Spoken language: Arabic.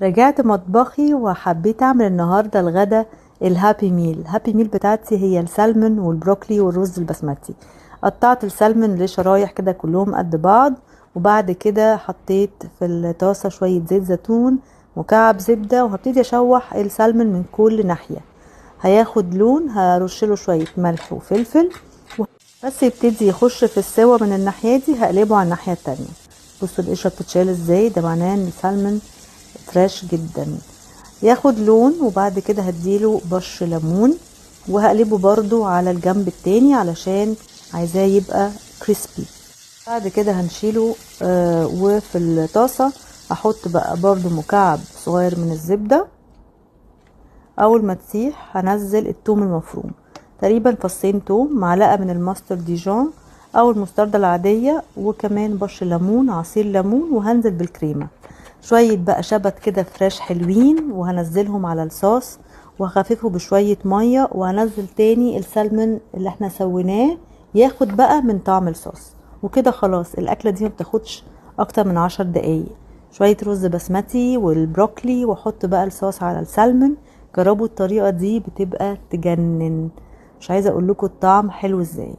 رجعت مطبخي وحبيت اعمل النهارده الغدا الهابي ميل. الهابي ميل بتاعتي هي السلمون والبروكلي والرز البسمتي. قطعت السلمون لشرايح كده كلهم قد بعض، وبعد كده حطيت في الطاسه شويه زيت زيتون مكعب زبده، وهبتدي اشوح السلمون من كل ناحيه. هياخد لون، هرشله شويه ملح وفلفل بس يبتدي يخش في السوا من الناحيه دي، هقلبه على الناحيه التانية. بصوا القشره بتتشال ازاي، ده معناه ان السلمون فريش جدا. ياخد لون وبعد كده هديله بش ليمون، وهقلبه برضو على الجنب التاني علشان عايزاه يبقى كريسبي. بعد كده هنشيله وفي الطاسة هحط بقى برضو مكعب صغير من الزبدة. اول ما تسيح هنزل التوم المفروم، تقريبا فصين توم، معلقة من الماستر ديجون او المستردة العادية، وكمان بش ليمون، عصير ليمون، وهنزل بالكريمة. شوية بقى شبت كده فريش حلوين، وهنزلهم على الصوص وهخففه بشوية مية، وهنزل تاني السلمون اللي احنا سويناه ياخد بقى من طعم الصوص. وكده خلاص الأكلة دي مبتاخدش أكتر من 10 دقايق. شوية رز بسمتي والبروكلي، واحط بقى الصوص على السلمون. جربوا الطريقة دي بتبقى تجنن، مش عايزة اقول لكم الطعم حلو ازاي.